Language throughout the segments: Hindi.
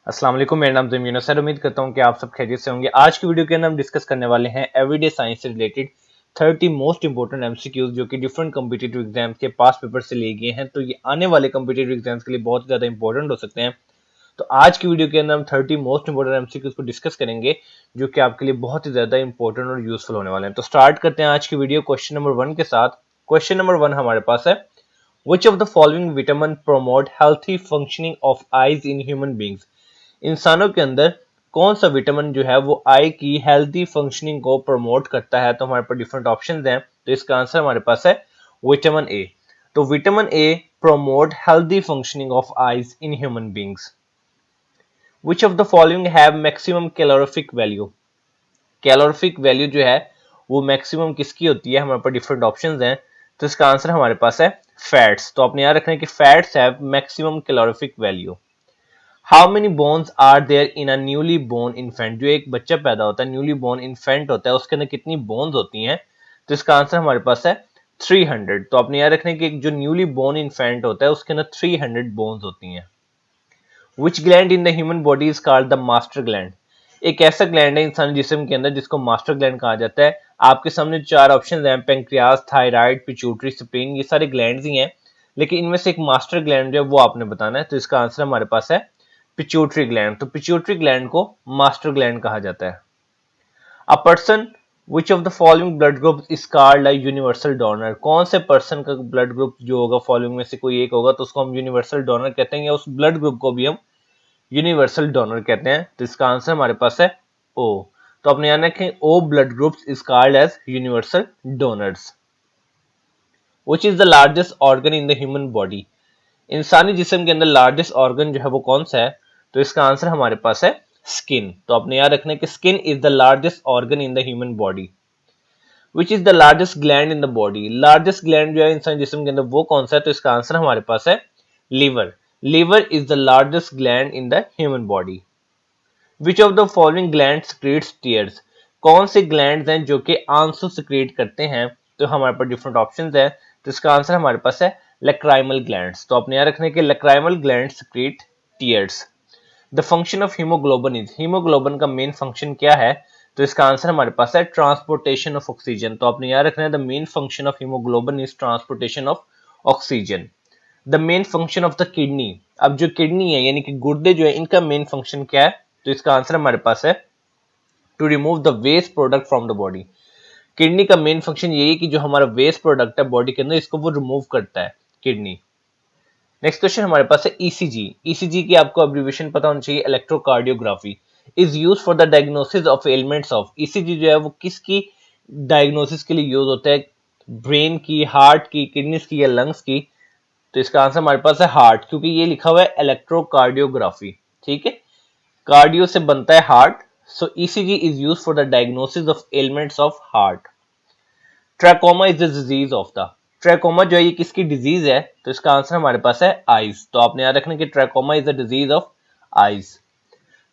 अस्सलाम वालेकुम, मेरा नाम ज़मीन सर। उम्मीद करता हूँ कि आप सब खैरियत से होंगे। आज की वीडियो के अंदर हम डिस्कस करने वाले हैं एवरीडे साइंस से रिलेटेड 30 मोस्ट इंपोर्टेंट एमसीक्यूज जो कि डिफरेंट कॉम्पिटिटिव एग्जाम्स के पास पेपर से लिए गए हैं। तो ये आने वाले कॉम्पिटिटिव एग्जाम्स के लिए बहुत ज़्यादा इंपॉर्टेंट हो सकते हैं। तो आज की वीडियो के अंदर हम 30 मोस्ट इंपोर्टेंट एमसीक्यूज को डिस्कस करेंगे जो कि आपके लिए बहुत ही ज़्यादा इंपॉर्टेंट और यूजफुल होने वाले हैं। तो स्टार्ट करते हैं आज की वीडियो क्वेश्चन नंबर 1 के साथ। क्वेश्चन नंबर 1 हमारे पास है, विच of the following vitamin promote healthy functioning of eyes in human beings. इंसानों के अंदर कौन सा विटामिन जो है वो आई की हेल्दी फंक्शनिंग को प्रमोट करता है। तो हमारे पास डिफरेंट ऑप्शंस हैं। तो इसका आंसर हमारे पास है विटामिन ए। तो vitamin A promote healthy functioning of eyes in human beings. Which of the following have maximum calorific value. Calorific value जो है वो मैक्सिमम किसकी होती है, हमारे पास डिफरेंट ऑप्शंस हैं। तो इसका आंसर हमारे पास है फैट्स। तो आपने याद रखना है कि fats have maximum calorific value. How many bones are there in a newly born infant. जो एक बच्चा पैदा होता है, न्यूली बोर्न इन्फेंट होता है, उसके अंदर कितनी बोन्स होती हैं। तो इसका आंसर हमारे पास है 300। तो आपने याद रखना है कि जो न्यूली बोर्न इन्फेंट होता है उसके अंदर 300 बोन्स होती हैं। विच gland in the human body is called the master gland. एक ऐसा ग्लैंड है इंसानी जिस्म के अंदर जिसको मास्टर ग्लैंड कहा जाता है। आपके सामने चार ऑप्शन हैं, पेंक्रियाज, थायराइड, पिट्यूटरी, स्प्लीन। ये सारे ग्लैंड्स ही हैं, लेकिन इनमें से एक मास्टर ग्लैंड जो है वो आपने बताना है। तो इसका आंसर हमारे पास है पिट्यूटरी ग्लैंड। तो पिट्यूटरी ग्लैंड को मास्टर ग्लैंड कहा जाता है। A person which of the following blood group is called a universal donor. कौन से पर्सन का ब्लड ग्रुप जो होगा फॉलोइंग में से कोई एक होगा तो उसको हम यूनिवर्सल डोनर कहते हैं, या उस ब्लड ग्रुप को भी हम यूनिवर्सल डोनर कहते हैं। तो इसका आंसर हमारे पास है ओ। तो अपने याद रखें O blood groups is called as universal donors. Which is the largest organ in the human body. इंसानी जिस्म के अंदर लार्जेस्ट ऑर्गन जो है वो कौन सा है। तो इसका आंसर हमारे पास है स्किन। तो अपने याद रखना है कि skin is the largest organ in the human body. Which is the largest gland in the body. Largest gland जो है इंसानी जिस्म के अंदर वो कौन सा है। तो इसका आंसर हमारे पास है liver. Liver is the largest gland in the human body. Which of the following gland secretes tears. कौन से ग्लैंड हैं जो कि आंसू सिक्रेट करते हैं। तो हमारे पास डिफरेंट ऑप्शंस हैं। तो इसका आंसर हमारे पास है लैक्राइमल ग्लैंड्स। तो अपने याद रखने के lacrimal gland secrete tears. The function of haemoglobin is. Haemoglobin का मेन फंक्शन क्या है। तो इसका आंसर हमारे पास है ट्रांसपोर्टेशन ऑफ ऑक्सीजन। तो अपने याद रखना है the main function of haemoglobin is transportation of oxygen. The main function of the kidney. अब जो किडनी है यानी कि गुर्दे जो है इनका मेन फंक्शन क्या है। तो इसका आंसर हमारे पास है to remove the waste product from the body. Kidney का मेन फंक्शन यही है कि जो हमारा वेस्ट प्रोडक्ट है बॉडी के अंदर इसको वो रिमूव करता है किडनी। नेक्स्ट क्वेश्चन हमारे पास है ईसीजी। ईसीजी की आपको एब्रिविएशन पता होना चाहिए, electrocardiography is use for the diagnosis of elements of. ECG जो है वो किसकी डायग्नोसिस के लिए यूज होता है, ब्रेन की, हार्ट की, किडनीज की या लंग्स की। तो इसका आंसर हमारे पास है हार्ट, क्योंकि ये लिखा हुआ है इलेक्ट्रोकार्डियोग्राफी। ठीक है, कार्डियो से बनता है heart. So ECG is used for the diagnosis of elements of heart. Trachoma is the disease of the. Trachoma जो है ये किसकी डिजीज है। तो इसका आंसर हमारे पास है आईज। तो आपने याद रखना कि trachoma is the disease of eyes.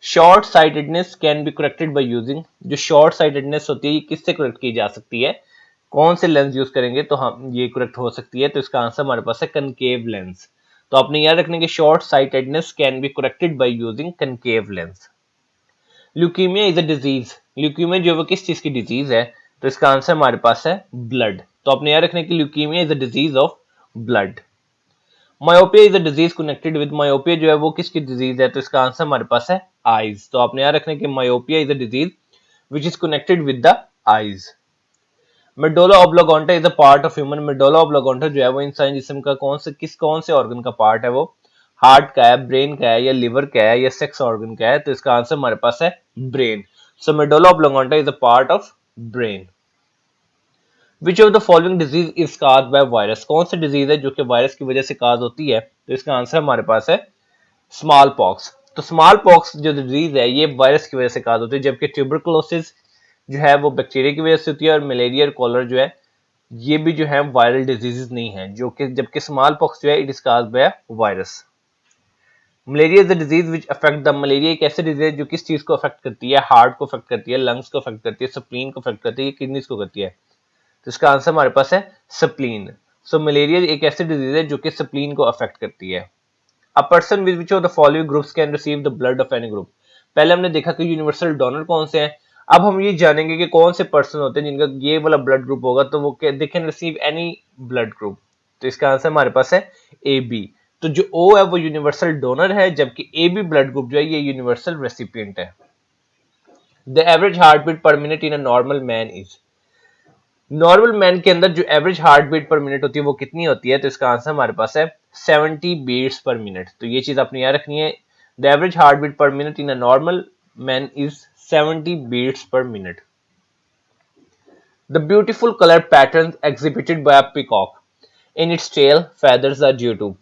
Short sightedness can be corrected by using. जो शॉर्ट साइटेडनेस होती है ये किससे करेक्ट की जा सकती है, कौन से लेंस यूज करेंगे तो हम ये करेक्ट हो सकती है। तो इसका आंसर हमारे पास है कनकेव लेंस। तो आपने याद रखना कि short sightedness can be corrected by using concave lens. Leukaemia is a disease. Leukaemia जो है वो किस चीज की डिजीज है। तो इसका आंसर हमारे पास है ब्लड। तो आपने याद रखना कि leukaemia is a disease of blood. Myopia is a disease connected with. Myopia जो है वो किसकी डिजीज है। तो इसका आंसर हमारे पास है आईज। तो आपने याद रखना कि myopia is a disease which is connected with the eyes. Medulla oblongata is a part of human. Medulla oblongata जो है वो इंसानी जिस्म का कौन से ऑर्गन का पार्ट है। वो हार्ट का है, ब्रेन का है, या लिवर का है, या सेक्स ऑर्गन का है। तो इसका आंसर हमारे पास है brain. So medulla oblongata is a part of brain. Which of the following disease is caused by virus. कौन सी डिजीज है जो कि वायरस की वजह से काज होती है। तो इसका आंसर हमारे पास है स्मॉल पॉक्स। तो स्मॉल पॉक्स जो डिजीज है ये वायरस की वजह से काज होती है, जबकि ट्यूबरकुलोसिस जो है वो बैक्टीरिया की वजह से होती है, और मलेरिया और कॉलर जो है ये भी जो है वायरल डिजीजेस नहीं है, जो कि जबकि स्मॉल पॉक्स जो है it is caused by virus. Malaria is the disease which affect the. Malaria एक ऐसी डिजीज है जो किस चीज को अफेक्ट करती है, हार्ट को अफेक्ट करती है, लंग्स को अफेक्ट करती है, स्प्लीन को अफेक्ट करती है, किडनीज को करती है। तो इसका आंसर हमारे पास है स्प्लीन। सो मलेरिया एक ऐसी डिजीज है जो कि स्प्लीन को अफेक्ट करती है। A person with which of the following groups can receive the blood of any group. पहले हमने देखा कि यूनिवर्सल डोनर कौन से हैं, अब हम ये जानेंगे कि कौन से पर्सन होते हैं जिनका ये वाला ब्लड ग्रुप होगा तो वो they can receive any blood group. तो इसका आंसर हमारे पास है ए बी। तो जो ओ है वो यूनिवर्सल डोनर है, जबकि ए बी ब्लड ग्रुप जो है ये यूनिवर्सल रेसिपिएंट है। The average heart beat per minute in a normal man is. Normal man के अंदर जो average heart beat per minute होती है वो कितनी होती है, तो इसका आंसर हमारे पास है 70 बीट्स पर मिनट। तो ये चीज आपने याद रखनी है, the average heart beat per minute in a normal man is 70 beats per minute. The beautiful colour pattern exhibited by a peacock in its tail feathers are due to.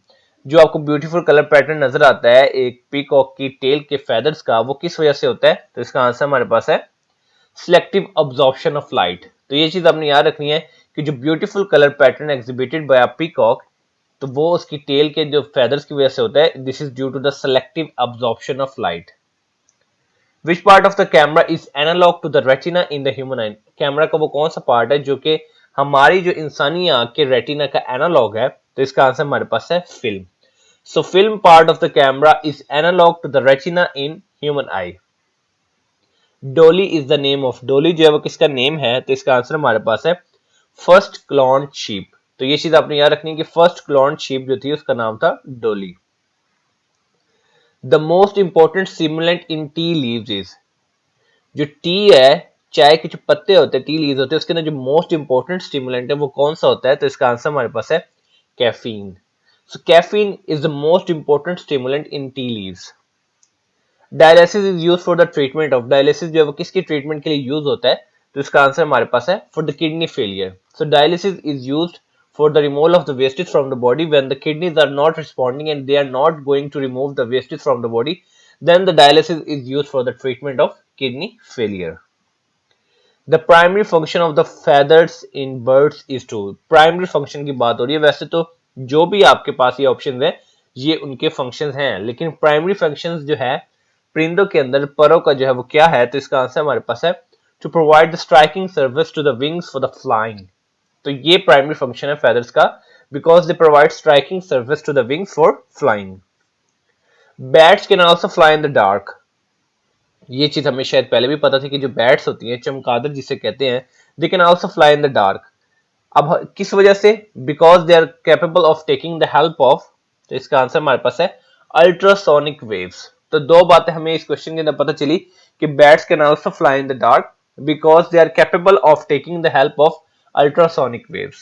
जो आपको ब्यूटीफुल कलर पैटर्न नजर आता है एक पीकॉक की टेल के फेदर्स का, वो किस वजह से होता है, तो इसका आंसर हमारे पास है सिलेक्टिव अब्जॉर्प्शन ऑफ लाइट। तो ये चीज आपने याद रखनी है कि जो beautiful colour pattern exhibited by a peacock, तो वो उसकी टेल के जो फेदर्स की वजह से होता है, this is due to the selective absorption of light. Which part of the camera is analogue to the retina in the human eye. Camera का वो कौन सा पार्ट है जो कि हमारी जो इंसानी आंख के रेटिना का एनालॉग है, तो इसका आंसर हमारे पास है film. So film part of the camera is analogue to the retina in human eye. Dolly is the name of, डोली जो है वो किसका नेम है, तो इसका आंसर हमारे पास है फर्स्ट क्लॉन्ड शीप। तो ये चीज आपने याद रखनी है कि फर्स्ट क्लॉन्ड शीप जो थी उसका नाम था डोली। The most important stimulant in tea leaves is. जो टी है, चाय के जो पत्ते होते हैं, टी लीव्स होते हैं, उसके अंदर जो मोस्ट इंपॉर्टेंट स्टिमुलेंट है वो कौन सा होता है, तो इसका आंसर हमारे पास है caffeine. So caffeine is the most important stimulant in tea leaves. Dialysis is use for the treatment of, dialysis जो है वो किसकी ट्रीटमेंट के लिए यूज होता है, तो इसका आंसर हमारे पास है for the kidney failure. So dialysis is used for the removal of the wastage from the body when the kidneys are not responding and they are not going to remove the wastage from the body, then the dialysis is used for the treatment of kidney failure. The primary function of the feathers in birds is to, primary function की बात हो रही है, वैसे तो जो भी आपके पास ये ऑप्शन है ये उनके फंक्शंस हैं, लेकिन प्राइमरी फंक्शंस जो है परिंदों के अंदर परों का जो है वो क्या है, तो इसका आंसर हमारे पास है to provide the striking service to the wings for the flying. तो ये प्राइमरी फंक्शन है फेदर्स का, because they provide striking service to the wings for flying. Bats can also fly in the dark. ये चीज हमें शायद पहले भी पता थी कि जो बैट्स होती हैं, चमगादड़ जिसे कहते हैं, they can also fly in the dark. अब किस वजह से, because they are capable of taking the help of, तो इसका आंसर हमारे पास है अल्ट्रासोनिक वेव्स। तो दो बातें हमें इस क्वेश्चन के अंदर पता चली कि bats can also fly in the dark because they are capable of taking the help of ultrasonic waves.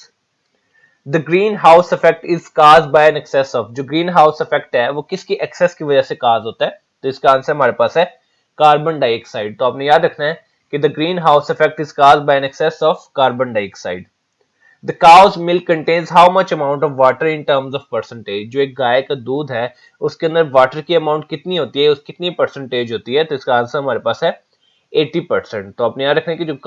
The greenhouse effect is caused by an excess of, जो greenhouse effect है वो किसकी excess की वजह से cause होता है, तो इसका आंसर हमारे पास है कार्बन डाइऑक्साइड। तो आपने याद रखना है कि the greenhouse effect is caused by an excess of carbon dioxide. The cow's milk contains how much amount of water in terms of percentage। जो एक गाय का दूध है उसके अंदर वाटर की अमाउंट कितनी होती है, उस कितनी परसेंटेज होती है, तो इसका आंसर हमारे पास है 80%। तो आपने याद रखना है कि जो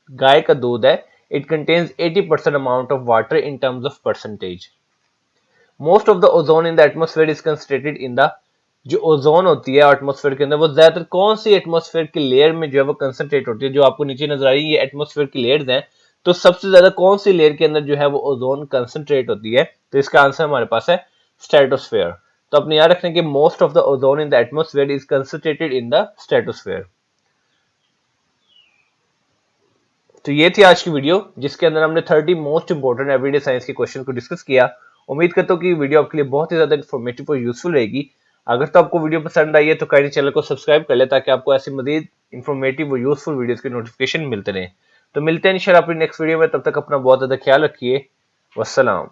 गाय का दूध है it contains 80% amount of water in terms of percentage. Most of the ozone in the atmosphere is concentrated in the, जो ओजोन होती है एटमॉस्फेयर के अंदर वो ज्यादातर कौन सी एटमॉस्फेयर की लेयर में जो है वो कंसंट्रेट होती है, जो आपको नीचे नजर आ रही है ये एटमॉस्फेयर की लेयर्स हैं, तो सबसे ज्यादा कौन सी लेयर के अंदर जो है वो ओजोन कंसंट्रेट होती है, तो इसका आंसर हमारे पास है स्ट्रेटोस्फेयर। तो अपने याद रखने कि most of the ozone in the atmosphere is concentrated in the stratosphere. तो ये थी आज की वीडियो जिसके अंदर हमने 30 मोस्ट इंपोर्टेंट एवरीडे साइंस के क्वेश्चन को डिस्कस किया। उम्मीद करता हूँ कि वीडियो आपके लिए बहुत ही ज्यादा इन्फॉर्मेटिव और यूजफुल रहेगी। अगर तो आपको वीडियो पसंद आई है तो काइंडली चैनल को सब्सक्राइब कर ले ताकि आपको ऐसी मजीद इन्फॉर्मेटिव और यूजफुल वीडियोस के नोटिफिकेशन मिलते रहे। तो मिलते हैं इंशाल्लाह अपनी नेक्स्ट वीडियो में, तब तक अपना बहुत ज्यादा ख्याल रखिए। वस्सलाम।